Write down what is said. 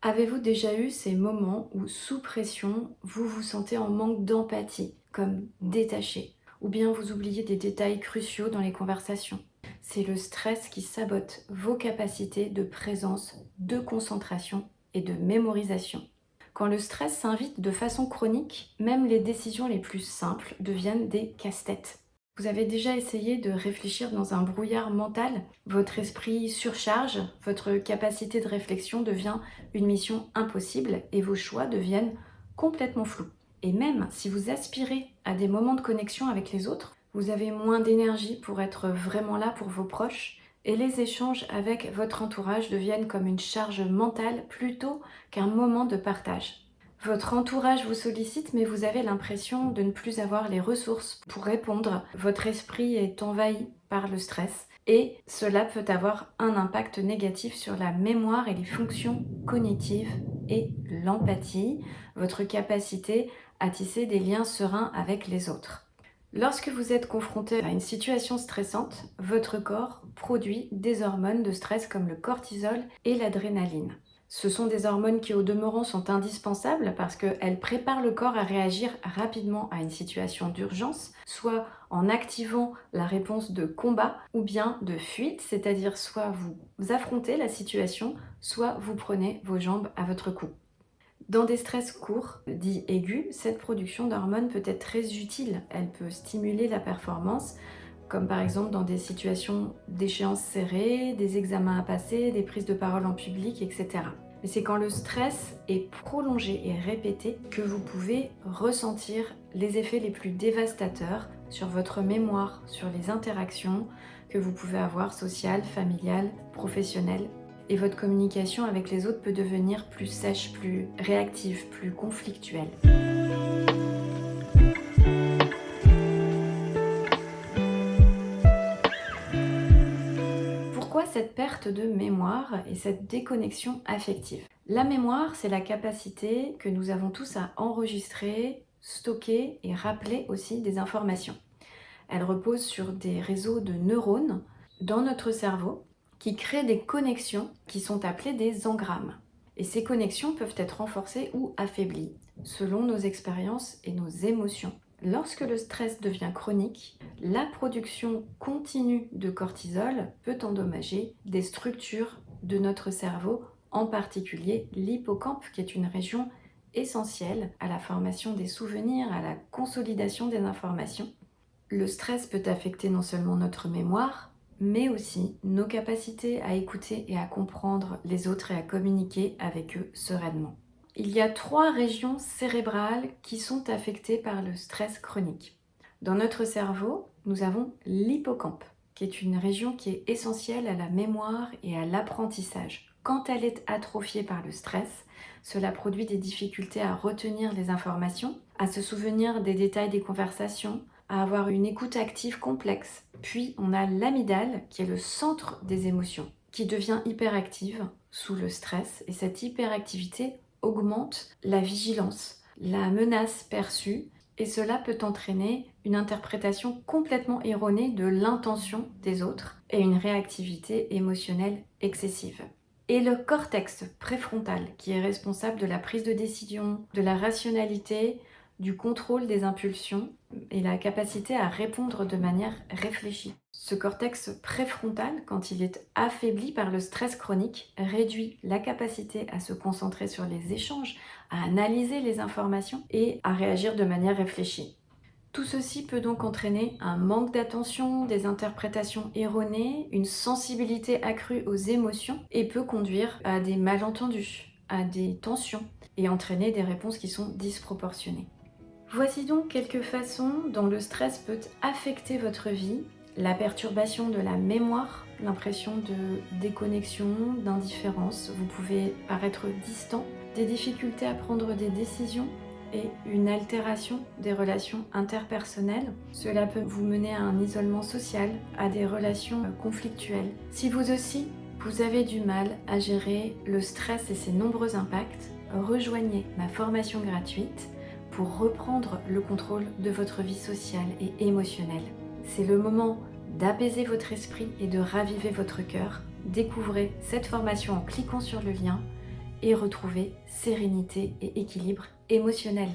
Avez-vous déjà eu ces moments où, sous pression, vous vous sentez en manque d'empathie, comme détaché, ou bien vous oubliez des détails cruciaux dans les conversations? C'est le stress qui sabote vos capacités de présence, de concentration et de mémorisation. Quand le stress s'invite de façon chronique, même les décisions les plus simples deviennent des casse-têtes. Vous avez déjà essayé de réfléchir dans un brouillard mental? Votre esprit surcharge, votre capacité de réflexion devient une mission impossible et vos choix deviennent complètement flous. Et même si vous aspirez à des moments de connexion avec les autres, vous avez moins d'énergie pour être vraiment là pour vos proches et les échanges avec votre entourage deviennent comme une charge mentale plutôt qu'un moment de partage. Votre entourage vous sollicite, mais vous avez l'impression de ne plus avoir les ressources pour répondre. Votre esprit est envahi par le stress et cela peut avoir un impact négatif sur la mémoire et les fonctions cognitives et l'empathie, votre capacité à tisser des liens sereins avec les autres. Lorsque vous êtes confronté à une situation stressante, votre corps produit des hormones de stress comme le cortisol et l'adrénaline. Ce sont des hormones qui, au demeurant, sont indispensables parce qu'elles préparent le corps à réagir rapidement à une situation d'urgence, soit en activant la réponse de combat ou bien de fuite, c'est-à-dire soit vous affrontez la situation, soit vous prenez vos jambes à votre cou. Dans des stress courts, dits aigus, cette production d'hormones peut être très utile. Elle peut stimuler la performance, comme par exemple dans des situations d'échéance serrées, des examens à passer, des prises de parole en public, etc. Mais c'est quand le stress est prolongé et répété que vous pouvez ressentir les effets les plus dévastateurs sur votre mémoire, sur les interactions que vous pouvez avoir sociales, familiales, professionnelles. Et votre communication avec les autres peut devenir plus sèche, plus réactive, plus conflictuelle. Pourquoi cette perte de mémoire et cette déconnexion affective? La mémoire, c'est la capacité que nous avons tous à enregistrer, stocker et rappeler aussi des informations. Elle repose sur des réseaux de neurones dans notre cerveau qui créent des connexions qui sont appelées des engrammes. Et ces connexions peuvent être renforcées ou affaiblies selon nos expériences et nos émotions. Lorsque le stress devient chronique, la production continue de cortisol peut endommager des structures de notre cerveau, en particulier l'hippocampe, qui est une région essentielle à la formation des souvenirs, à la consolidation des informations. Le stress peut affecter non seulement notre mémoire, mais aussi nos capacités à écouter et à comprendre les autres et à communiquer avec eux sereinement. Il y a 3 régions cérébrales qui sont affectées par le stress chronique. Dans notre cerveau, nous avons l'hippocampe, qui est une région qui est essentielle à la mémoire et à l'apprentissage. Quand elle est atrophiée par le stress, cela produit des difficultés à retenir les informations, à se souvenir des détails des conversations, à avoir une écoute active complexe. Puis on a l'amygdale, qui est le centre des émotions, qui devient hyperactive sous le stress, et cette hyperactivité augmente la vigilance, la menace perçue, et cela peut entraîner une interprétation complètement erronée de l'intention des autres et une réactivité émotionnelle excessive. Et le cortex préfrontal, qui est responsable de la prise de décision, de la rationalité, du contrôle des impulsions et la capacité à répondre de manière réfléchie. Ce cortex préfrontal, quand il est affaibli par le stress chronique, réduit la capacité à se concentrer sur les échanges, à analyser les informations et à réagir de manière réfléchie. Tout ceci peut donc entraîner un manque d'attention, des interprétations erronées, une sensibilité accrue aux émotions et peut conduire à des malentendus, à des tensions et entraîner des réponses qui sont disproportionnées. Voici donc quelques façons dont le stress peut affecter votre vie. La perturbation de la mémoire, l'impression de déconnexion, d'indifférence, vous pouvez paraître distant, des difficultés à prendre des décisions et une altération des relations interpersonnelles. Cela peut vous mener à un isolement social, à des relations conflictuelles. Si vous aussi, vous avez du mal à gérer le stress et ses nombreux impacts, rejoignez ma formation gratuite pour reprendre le contrôle de votre vie sociale et émotionnelle. C'est le moment d'apaiser votre esprit et de raviver votre cœur. Découvrez cette formation en cliquant sur le lien et retrouver sérénité et équilibre émotionnel.